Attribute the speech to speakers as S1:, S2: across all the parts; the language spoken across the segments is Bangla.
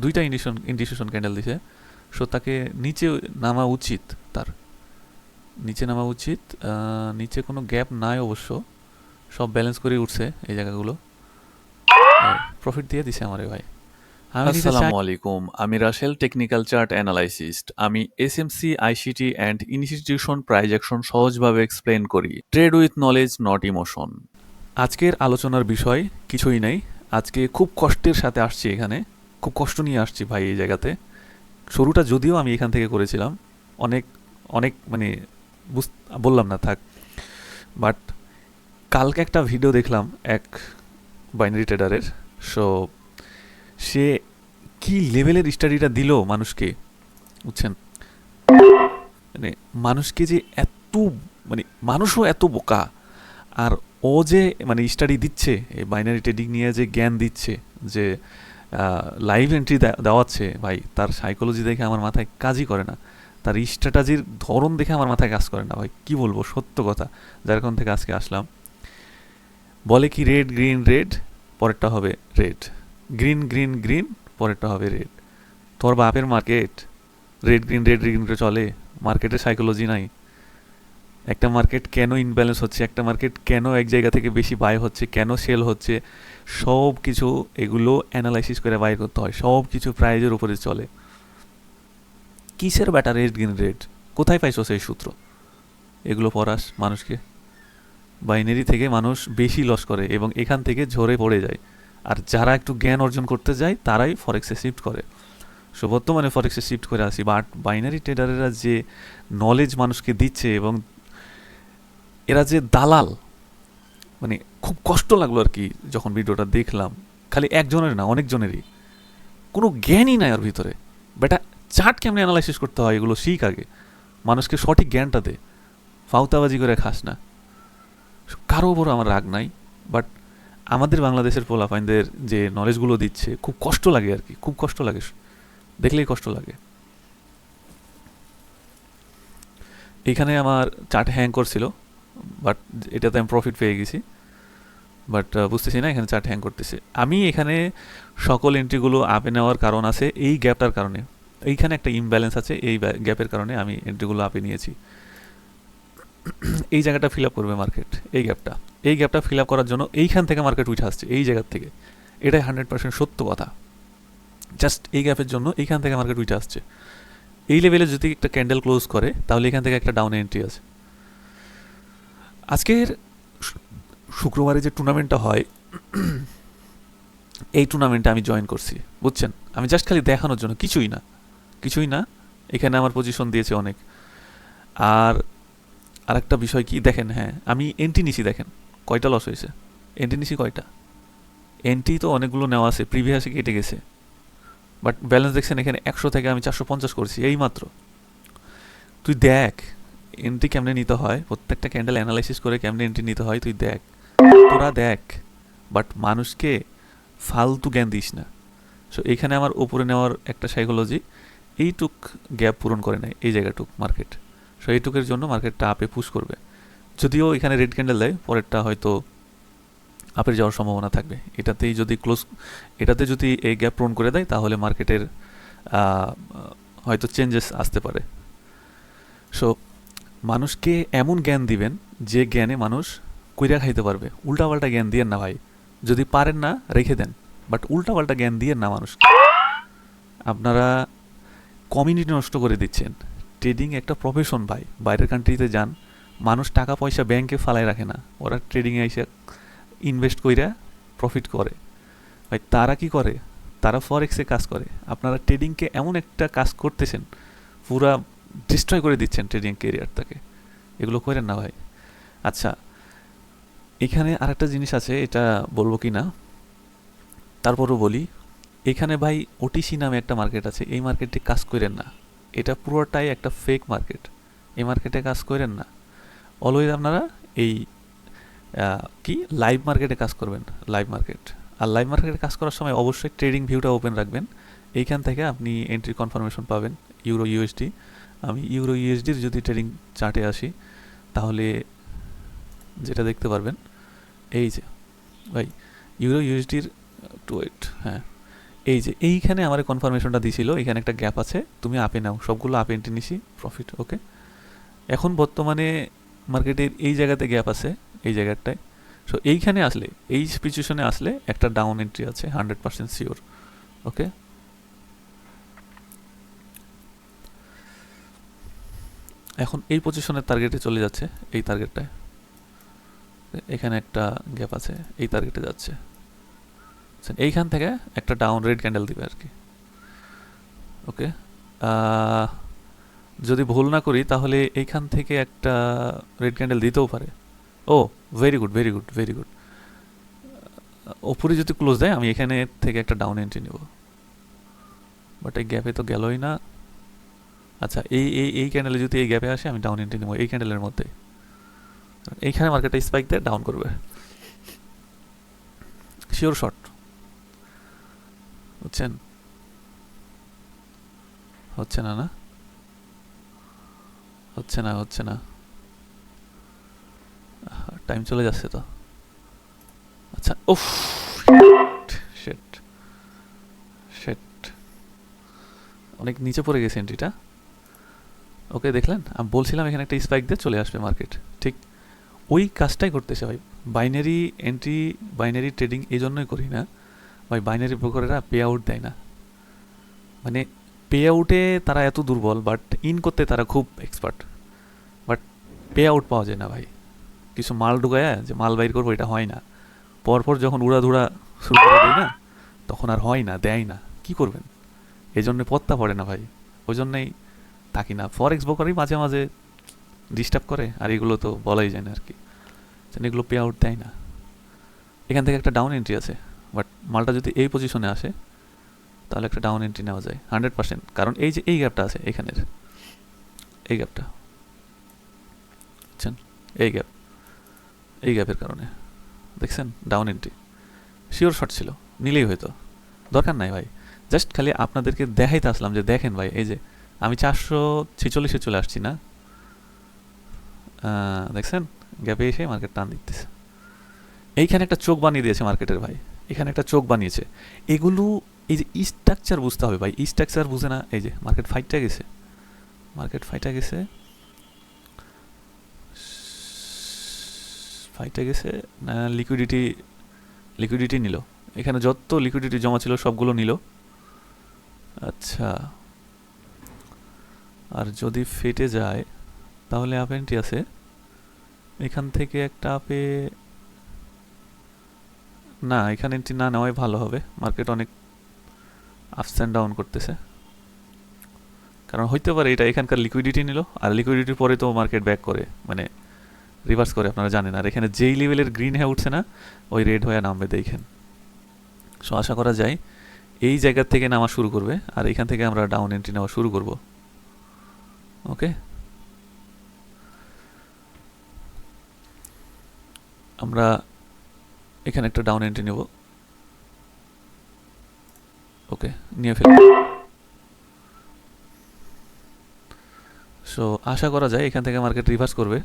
S1: দুইটা ইন্ডিকেশন ক্যান্ডেল দিছে। সো তাকে নিচে নামা উচিত, তার নিচে নামা উচিত। নিচে কোনো গ্যাপ নাই অবশ্য, সব ব্যালেন্স করে উঠছে এই জায়গাগুলো। প্রফিট দিয়ে দিছে আমারে ভাই। আমি নিতে চাই।
S2: আসসালামু আলাইকুম, আমি রাসেল, টেকনিক্যাল চার্ট অ্যানালাইসিস্ট। আমি SMC, ICT and institution prize action সহজভাবে এক্সপ্লেন করি। Trade with knowledge, not emotion.
S1: আজকের আলোচনার বিষয় কিছুই নাই। আজকে খুব কষ্টের সাথে আসছি এখানে, খুব কষ্ট নিয়ে আসছি ভাই এই জায়গাতে। শুরুটা যদিও আমি এখান থেকে করেছিলাম, অনেক অনেক মানে বললাম না থাক। বাট কালকে একটা ভিডিও দেখলাম এক বাইনারি ট্রেডারের। সো সে কি লেভেলের স্টাডিটা দিল মানুষকে, বুঝছেন? মানে মানুষকে যে এত, মানে মানুষও এত বোকা। আর ও যে মানে স্টাডি দিচ্ছে এই বাইনারি ট্রেডিং নিয়ে, যে জ্ঞান দিচ্ছে, যে লাইভ এন্ট্রি দেওয়াচ্ছে, ভাই তার সাইকোলজি দেখে আমার মাথায় কাজই করে না। তার স্ট্র্যাটাজির ধরন দেখে আমার মাথায় কাজ করে না ভাই, কি বলবো সত্য কথা। যার কারণ থেকে আজকে আসলাম। বলে কি রেড গ্রিন রেড, পরেরটা হবে রেড। গ্রিন গ্রিন গ্রিন, পরেরটা হবে রেড। তোর বাপের মার্কেট রেড গ্রিন করে চলে? মার্কেটের সাইকোলজি নাই? একটা মার্কেট কেন ইনব্যালেন্স হচ্ছে, একটা মার্কেট কেন এক জায়গা থেকে বেশি বাই হচ্ছে, কেন সেল হচ্ছে, সব কিছু এগুলো অ্যানালাইসিস করে বাইর করতে হয়। সব কিছু প্রাইজের উপরে চলে। কিসের ব্যাটা রেড গ্রিন রেড? কোথায় পাইছো সেই সূত্র? এগুলো পড়াস মানুষকে। বাইনারি থেকে মানুষ বেশি লস করে এবং এখান থেকে ঝরে পড়ে যায়। আর যারা একটু জ্ঞান অর্জন করতে যায় তারাই ফরেক্সে শিফট করে। সো বর্তমানে ফরেক্সে শিফট করে আসি, বাট বাইনারি ট্রেডারেরা যে নলেজ মানুষকে দিচ্ছে এবং এরা যে দালাল, মানে খুব কষ্ট লাগলো আর কি যখন ভিডিওটা দেখলাম। খালি একজনের না, অনেকজনেরই কোনো জ্ঞানই নাই ওর ভিতরে। বেটা চার্ট কেমনে অ্যানালাইসিস করতে হয় এগুলো শিখ আগে, মানুষকে সঠিক জ্ঞানটা দে। ফাউতাবাজি করে খাস না। কারো উপর আমার রাগ নাই, বাট আমাদের বাংলাদেশের পোলাপাইনদের যে নলেজগুলো দিচ্ছে খুব কষ্ট লাগে আর কি, খুব কষ্ট লাগে, দেখলেই কষ্ট লাগে। এইখানে আমার চার্ট হ্যাং করছিল, বাট এটাতে আমি প্রফিট পেয়ে গেছি। বাট বুঝতেছি না এখানে চার্ট হ্যাং করতেছে। আমি এখানে সকল এন্ট্রিগুলো আপে নেওয়ার কারণ আছে এই গ্যাপটার কারণে। এইখানে একটা ইমব্যালেন্স আছে, এই গ্যাপের কারণে আমি এন্ট্রিগুলো আপে নিয়েছি। এই জায়গাটা ফিল আপ করবে মার্কেট, এই গ্যাপটা ফিল আপ করার জন্য এইখান থেকে মার্কেট উঠে আসছে, এই জায়গার থেকে। এটাই 100% সত্য কথা। জাস্ট এই গ্যাপের জন্য এইখান থেকে মার্কেট উঠে আসছে। এই লেভেলে যদি একটা ক্যান্ডেল ক্লোজ করে তাহলে এখান থেকে একটা ডাউন এন্ট্রি আছে। আজকের শুক্রবারে যে টুর্নামেন্টটা হয়, এই টুর্নামেন্টে আমি জয়েন করছি, বুঝছেন? আমি জাস্ট খালি দেখানোর জন্য, কিছুই না, কিছুই না। এখানে আমার পজিশন দিয়েছে অনেক। আর আরেকটা বিষয় কি দেখেন, হ্যাঁ আমি এন্ট্রি নিছি, দেখেন কয়টা লস হয়েছে। এন্ট্রি নিছি কয়টা, এন্ট্রি তো অনেকগুলো নেওয়া আছে, প্রিভিয়াসে কেটে গেছে। বাট ব্যালেন্স দেখছেন এখানে 100 থেকে আমি 450 করছি এই মাত্র। তুই দেখ এন্ট্রি কেমনে নিতে হয়, প্রত্যেকটা ক্যান্ডেল অ্যানালাইসিস করে কেমনে এন্ট্রি নিতে হয় তুই দেখ, তোরা দেখ। বাট মানুষকে ফালতু জ্ঞান দিস না। সো এখানে আমার উপরে নেওয়ার একটা সাইকোলজি, এইটুক গ্যাপ পূরণ করে নেয় এই জায়গাটুক মার্কেট। সো এইটুকের জন্য মার্কেটটা আপে পুশ করবে। যদিও এখানে রেড ক্যান্ডেল দেয়, পরেরটা হয়তো আপের যাওয়ার সম্ভাবনা থাকবে। এটাতেই যদি ক্লোজ, এটাতে যদি এই গ্যাপ পূরণ করে দেয় তাহলে মার্কেটের হয়তো চেঞ্জেস আসতে পারে। সো মানুষকে এমন জ্ঞান দিবেন যে জ্ঞানে মানুষ কইরা খাইতে পারবে। উল্টাপাল্টা জ্ঞান দিয়েন না ভাই। যদি পারেন না রেখে দেন, বাট উল্টাপাল্টা জ্ঞান দিয়েন না মানুষকে। আপনারা কমিউনিটি নষ্ট করে দিচ্ছেন। ট্রেডিং একটা প্রফেশন ভাই, বাইরের কান্ট্রিতে যান, মানুষ টাকা পয়সা ব্যাংকে ফালাই রাখে না, ওরা ট্রেডিংয়ে এসে ইনভেস্ট কইরা প্রফিট করে। ভাই তারা কি করে, তারা ফরেক্সে কাজ করে। আপনারা ট্রেডিংকে এমন একটা কাজ করতেছেন, পুরা ডিস্ট্রয় করে দিচ্ছেন ট্রেডিং কেরিয়ারটাকে। এগুলো করেন না ভাই। আচ্ছা, এখানে আরেকটা জিনিস আছে, এটা বলবো কি না তারপরও বলি। এখানে ভাই ওটিসি নামে একটা মার্কেট আছে, এই মার্কেটে কাজ করেন না। এটা পুরোটাই একটা ফেক মার্কেট, এই মার্কেটে কাজ করেন না। অলওয়েজ আপনারা এই কি লাইভ মার্কেটে কাজ করবেন, লাইভ মার্কেট। আর লাইভ মার্কেটে কাজ করার সময় অবশ্যই ট্রেডিং ভিউটা ওপেন রাখবেন। এইখান থেকে আপনি এন্ট্রি কনফার্মেশন পাবেন, ইউরো ইউএসডি। আমি ইউরো ইউএসডির যদি ট্রেডিং চার্টে আসি তাহলে যেটা দেখতে পারবেন, এই যে ভাই ইউরো ইউএসডির টু ওয়েট, হ্যাঁ এই যে এইখানে আমার কনফার্মেশনটা দিছিল এখানে একটা গ্যাপ আছে, তুমি আপে নাও, সবগুলো আপে এন্ট্রি নিছি, প্রফিট। ওকে, এখন বর্তমানে মার্কেটের এই জায়গাতে গ্যাপ আছে, এই জায়গাটায়। সো এইখানে আসলে, এই সিচুয়েশনে আসলে একটা ডাউন এন্ট্রি আছে 100% শিওর। ওকে, এখন এই পজিশনের টার্গেটে চলে যাচ্ছে, এই টার্গেটটায় এখানে একটা গ্যাপ আছে, এই টার্গেটে যাচ্ছে। এইখান থেকে একটা ডাউন রেড ক্যান্ডেল দিবে আর কি। ওকে, যদি ভুল না করি তাহলে এইখান থেকে একটা রেড ক্যান্ডেল দিতেও পারে। ও very good, very good, very good. ওপরে যদি ক্লোজ দেয় আমি এখানে থেকে একটা ডাউন এন্ট্রি নেব, বাট এই গ্যাপে তো গেলই না। আচ্ছা, এই ক্যান্ডেলে যদি এই গ্যাপে আসে আমি ডাউন এন্ট্রি নেব এই ক্যান্ডেলের মধ্যে। এইখানে মার্কেটটা স্পাইক দিয়ে ডাউন করবে, শিওর শর্ট। বুঝছেন? হচ্ছে না, না হচ্ছে না, হচ্ছে না, টাইম চলে যাচ্ছে তো। আচ্ছা, উফ, শিট, শিট, অনেক নিচে পড়ে গেছে এন্ট্রিটা। ওকে, দেখলেন আমি বলছিলাম এখানে একটা স্পাইক দিয়ে চলে আসবে মার্কেট, ঠিক ওই কাজটাই করতেছে ভাই। বাইনারি এন্ট্রি, বাইনারি ট্রেডিং এই জন্যই করি না ভাই, বাইনারি ব্রোকারেরা পে আউট দেয় না। মানে পে আউটে তারা এত দুর্বল, বাট ইন করতে তারা খুব এক্সপার্ট, বাট পে আউট পাওয়া যায় না ভাই। কিছু মাল ঢুকায় যে মাল বাইর করবো, এটা হয় না। পরপর যখন উড়াধুরা শুরু করে দেয় না, তখন আর হয় না, দেয় না, কি করবেন? এই জন্যে পত্তা পড়ে না ভাই, ওই জন্যেই থাকি না। ফরেক্স ব্রোকারই মাঝে মাঝে ডিস্টার্ব করে, আর এগুলো তো বলাই যায় না আর কি, এগুলো পে আউট দেয় না। এখান থেকে একটা ডাউন এন্ট্রি আছে, বাট মালটা যদি এই পজিশনে আসে তাহলে একটা ডাউন এন্ট্রি নেওয়া যায় 100%। কারণ এই যে এই গ্যাপটা আছে এখানের, এই গ্যাপটা বুঝছেন, এই গ্যাপ, এই গ্যাপের কারণে দেখছেন ডাউন এন্ট্রি, শিওর শর্ট ছিল, নিলেই হয়তো, দরকার নাই ভাই। জাস্ট খালি আপনাদেরকে দেখাইতে আসলাম যে দেখেন ভাই, এই যে আমি 446-এ চলে আসছি না, দেখছেন গ্যাপে এসে মার্কেট টান দিতেছে। এইখানে একটা চোখ বানিয়ে দিয়েছে মার্কেটের ভাই, এখানে একটা চোখ বানিয়েছে। এগুলো এই যে স্ট্রাকচার বুঝতে হবে ভাই, স্ট্রাকচার বুঝে না, এই যে মার্কেট ফাইটটা গেছে, মার্কেট ফাইটটা গেছে, ফাইটটা গেছে না, লিকুইডিটি, লিকুইডিটি নিল, এখানে যত লিকুইডিটি জমা ছিল সবগুলো নিল। আচ্ছা, আর যদি ফেটে যায় তাহলে আপ এন্ট্রি আছে, এখান থেকে একটা আপে, না এখানে এন্ট্রি না নেওয়াই ভালো হবে, মার্কেট অনেক আপস অ্যান্ড ডাউন করতেছে। কারণ হইতে পারে এটা এখানকার লিকুইডিটি নিল, আর লিকুইডিটির পরে তো মার্কেট ব্যাক করে, মানে রিভার্স করে, আপনারা জানেন। আর এখানে যেই লেভেলের গ্রিন হয়ে উঠছে না, ওই রেড হয়ে নামবে দেখেন। সো আশা করা যায় এই জায়গা থেকে নামা শুরু করবে, আর এখান থেকে আমরা ডাউন এন্ট্রি নেওয়া শুরু করব। ওকে, আমরা এখানে একটা ডাউন এন্ট্রি নেব। ওকে, নিয়ে ফেলব। সো আশা করা যায় এখান থেকে মার্কেট রিভার্স করবে,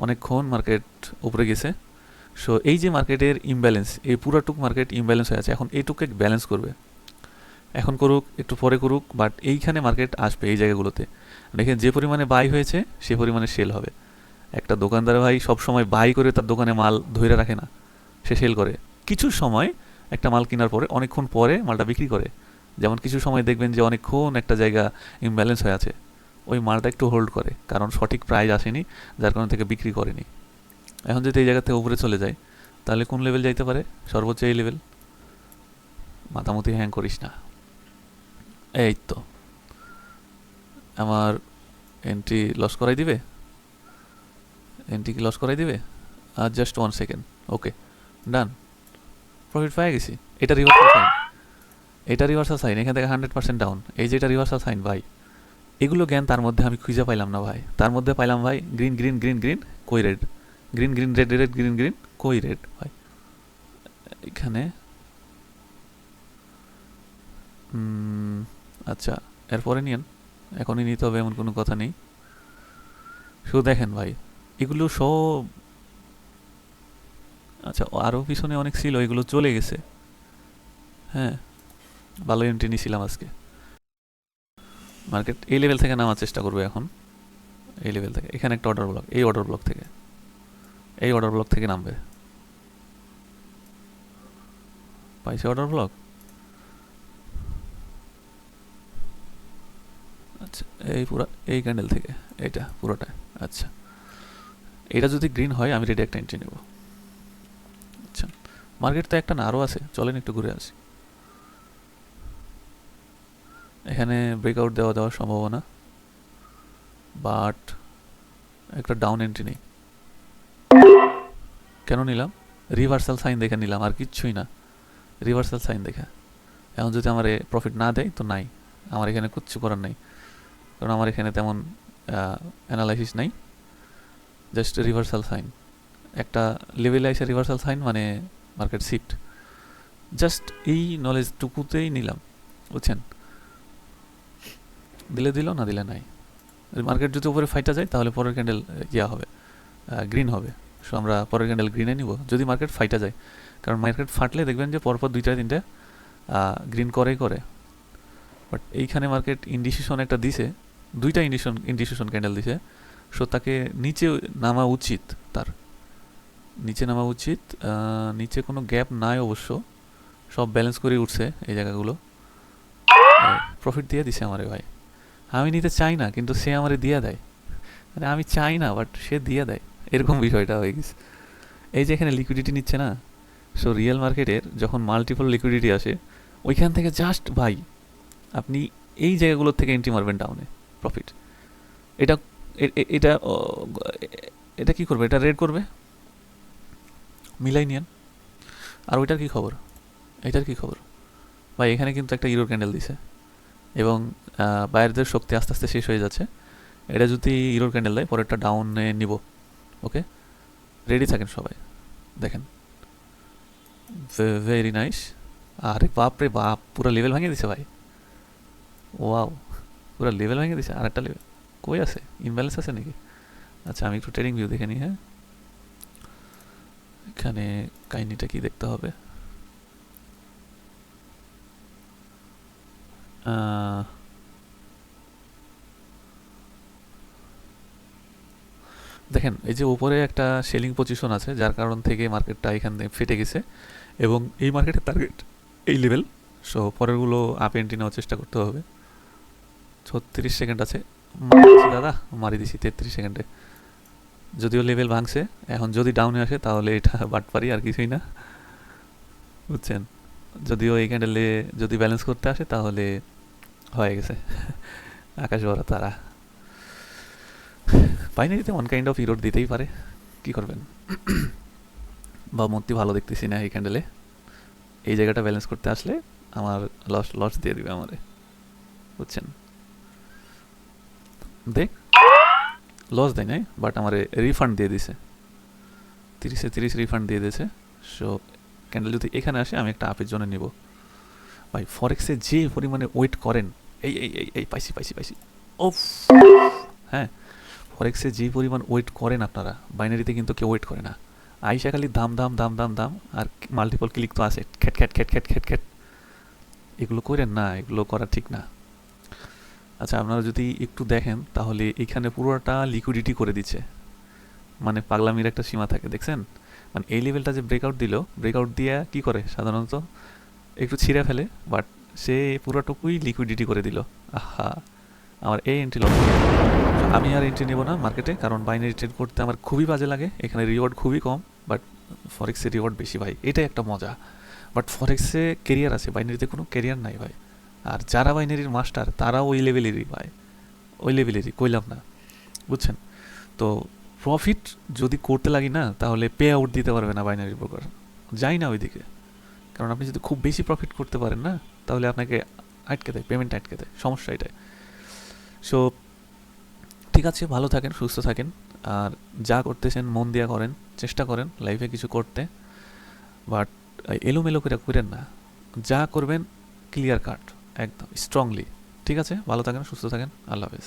S1: অনেকক্ষণ মার্কেট উপরে গেছে। সো এই যে মার্কেটের ইমব্যালেন্স, এই পুরাটুক মার্কেট ইমব্যালেন্স হয়ে আছে, এখন এইটুকে ব্যালেন্স করবে। এখন করুক, একটু পরে করুক, বাট এইখানে মার্কেট আসবে এই জায়গাগুলোতে। দেখেন যে পরিমাণে বাই হয়েছে সে পরিমাণে সেল হবে। একটা দোকানদার ভাই সব সময় বাই করে তার দোকানে মাল ধরে রাখে না, সে সেল করে। কিছু সময় একটা মাল কেনার পরে অনেকক্ষণ পরে মালটা বিক্রি করে। যেমন কিছু সময় দেখবেন যে অনেকক্ষণ একটা জায়গা ইমব্যালেন্স হয়ে আছে, ওই মালটা একটু হোল্ড করে, কারণ সঠিক প্রাইস আসেনি, যার কারণ থেকে বিক্রি করেনি। এখন যদি এই জায়গা থেকে উপরে চলে যায় তাহলে কোন লেভেল যাইতে পারে? সর্বোচ্চ এই লেভেল। মাথামতি হ্যাং করিস না। এই তো আমার এন্ট্রি লস করাই দিবে, এন্ট্রি কি লস করাই দিবে? আর জাস্ট 1 সেকেন্ড। ওকে, ডান, প্রফিট পেয়ে গেছি। এটা রিভার্সাল সাইন, এটা রিভার্সাল সাইন, এখান থেকে 100% ডাউন। এই যে এটা রিভার্সাল সাইন ভাই, এগুলো জ্ঞান তার মধ্যে আমি খুঁজে পাইলাম না ভাই। তার মধ্যে পাইলাম ভাই গ্রিন গ্রিন গ্রিন গ্রিন, কই red, green green red red green green, কই রেড ভাই। এখানে আচ্ছা, এরপরে নিয়েন, এখনই নিতে হবে এমন কোনো কথা নেই। শুধু দেখেন ভাই এগুলো সব, আচ্ছা আরও পিছনে অনেক ছিল, এগুলো চলে গেছে। হ্যাঁ, ভালো এন্ট্রি নিয়েছিলাম আজকে। মার্কেট এই লেভেল থেকে নামার চেষ্টা করবে এখন, এই লেভেল থেকে। এখানে একটা অর্ডার ব্লক, এই অর্ডার ব্লক থেকে, এই অর্ডার ব্লক থেকে নামবে। পাইছে অর্ডার ব্লক। আচ্ছা, এই পুরো এই ক্যান্ডেল থেকে এটা পুরোটা। আচ্ছা, এটা যদি গ্রিন হয় আমি রেডি একটা এন্ট্রি নেব। আচ্ছা, মার্কেট তো একটা না, আরও আছে, চলেন একটু ঘুরে আসি। এখানে ব্রেকআউট দেওয়ার সম্ভাবনা, বাট একটা ডাউন এন্ট্রি নেই। কেন নিলাম? রিভার্সাল সাইন দেখে নিলাম, আর কিচ্ছুই না। রিভার্সাল সাইন দেখে। এখন যদি আমার প্রফিট না দেয় তো নাই, আমার এখানে কিচ্ছু করার নেই, কারণ আমার এখানে তেমন অ্যানালাইসিস নাই। জাস্ট রিভার্সাল সাইন, একটা লেভেলে এসে রিভার্সাল সাইন মানে মার্কেট শিফট। জাস্ট এই নলেজটুকুতেই নিলাম, বুঝছেন? দিলে দিল, না দিলে নাই। মার্কেট যদি উপরে ফাইটা যায় তাহলে পরের ক্যান্ডেল ইয়া হবে, গ্রিন হবে। সো আমরা পরের ক্যান্ডেল গ্রিনে নিব যদি মার্কেট ফাইটা যায়, কারণ মার্কেট ফাটলে দেখবেন যে পরপর দুইটা তিনটে গ্রিন করেই করে। বাট এইখানে মার্কেট ইন্ডিসিশন একটা দিছে, দুইটা ইন্ডিসিশন ক্যান্ডেল দিছে। সো তাকে নিচে নামা উচিত, তার নিচে নামা উচিত। নিচে কোনো গ্যাপ নাই অবশ্য, সব ব্যালেন্স করে উঠছে এই জায়গাগুলো। প্রফিট দিয়ে দিছে আমারে ভাই। আমি নিতে চাই না কিন্তু সে আমারে দিয়ে দেয়, মানে আমি চাই না বাট সে দিয়ে দেয়, এরকম বিষয়টা হয়ে গেছে। এই যে এখানে লিকুইডিটি নিচ্ছে না, সো রিয়েল মার্কেটের যখন মাল্টিপল লিকুইডিটি আসে ওইখান থেকে জাস্ট ভাই আপনি এই জায়গাগুলোর থেকে এন্ট্রি মারবেন ডাউনে, প্রফিট। এটা এটা এটা কি করবে? এটা রেড করবে, মিলাই নিয়েন। আর ওইটার কি খবর? এটার কি খবর? ভাই এখানে কিন্তু একটা ইউরো ক্যান্ডেল দিছে এবং বায়ারদের শক্তি আস্তে আস্তে শেষ হয়ে যাচ্ছে। এটা যদি ইউরো ক্যান্ডেল দেয় পরেরটা ডাউনে নিব। ওকে, রেডি থাকেন সবাই। দেখেন, ভেরি নাইস। আরে বাপ রে বাপ, পুরো লেভেল ভাঙিয়ে দিছে ভাই। ওয়াও, পুরো লেভেল ভেঙে দিছে। আর একটা লেভেল কই আছে? ইমব্যালেন্স আছে নাকি? আচ্ছা, আমি একটু ট্রেডিং ভিউ দেখে নিই। হ্যাঁ, এখানে কাহিনিটা কি দেখতে হবে? দেখেন এই যে উপরে একটা সেলিং পজিশন আছে, যার কারণ থেকে মার্কেটটা এখান থেকে ফেটে গেছে এবং এই মার্কেটের টার্গেট এই লেভেল। সো পরেরগুলো আপ এন্ট্রি নেওয়ার চেষ্টা করতে হবে। 36 সেকেন্ড আছে, মারি দিছি দাদা, মারি দিছি 33 সেকেন্ডে। যদিও লেভেল ভাঙছে, এখন যদি ডাউনে আসে তাহলে এটা বাটপারি, আর কিছুই না, বুঝছেন? যদিও এই ক্যান্ডেলে যদি ব্যালেন্স করতে আসে তাহলে হয়ে গেছে আকাশ ভরা তারা। বাইনারিতে ওয়ান কাইন্ড অফ ইরোড দিতেই পারে, কি করবেন? বা মন্ত্রী ভালো দেখতেছি না এই ক্যান্ডেলে। এই জায়গাটা ব্যালেন্স করতে আসলে আমার লস লস দিয়ে দিবে আমারে, বুঝছেন? দেখ, লস দেয় নাই বাট আমার রিফান্ড দিয়ে দিছে, 30-30 রিফান্ড দিয়ে দিয়েছে। সো ক্যান্ডেল যদি এখানে আসে আমি একটা আপের জন্য নিব। ভাই ফরেক্সে যে পরিমাণে ওয়েট করেন, এই এই এই এই পাইছি পাইছি পাইছি। ওফ, হ্যাঁ, ফরেক্সে যে পরিমাণ ওয়েট করেন আপনারা, বাইনারিতে কিন্তু কেউ ওয়েট করে না। আইসা খালি দাম দাম দাম দাম দাম, আর মাল্টিপল ক্লিক তো আছে, খ্যাট খ্যাট খ্যাট খ্যাট খ্যাট খ্যাট। এগুলো করেন না, এগুলো করা ঠিক না। আচ্ছা, আপনারা যদি একটু দেখেন তাহলে এখানে পুরোটা লিকুইডিটি করে দিচ্ছে, মানে পাগলামির একটা সীমা থাকে, দেখছেন? মানে এই লেভেলটা যে ব্রেকআউট দিল, ব্রেকআউট দিয়ে কি করে সাধারণত একটু ছিঁড়ে ফেলে, বাট সে পুরোটুকুই লিকুইডিটি করে দিল। আহা, আমার এই এন্ট্রি লস। আমি আর এন্ট্রি নেব না মার্কেটে, কারণ বাইনারি ট্রেড করতে আমার খুবই বাজে লাগে। এখানে রিওয়ার্ড খুবই কম, বাট ফরেক্সে রিওয়ার্ড বেশি ভাই, এটাই একটা মজা। বাট ফরেক্সে কেরিয়ার আছে, বাইনারিতে কোনো কেরিয়ার নাই ভাই। আর যারা বাইনারির মাস্টার তারা ওই লেভেলেরই ভাই, ওই লেভেলেরই, কইলাম না, বুঝছেন? তো প্রফিট যদি করতে লাগি না তাহলে পে আউট দিতে পারবে না বাইনারি ব্রোকার, যাই না ওইদিকে। কারণ আপনি যদি খুব বেশি প্রফিট করতে পারেন না তাহলে আপনাকে আটকে দেয়, পেমেন্ট আটকে দেয়, সমস্যা এটাই। সো ঠিক আছে, ভালো থাকেন, সুস্থ থাকেন, আর যা করতেছেন মন দিয়া করেন, চেষ্টা করেন লাইফে কিছু করতে, বাট এলোমেলো করে করেন না। যা করবেন ক্লিয়ার কাট, একদম স্ট্রংলি। ঠিক আছে, ভালো থাকেন, সুস্থ থাকেন, আল্লাহ হাফেজ।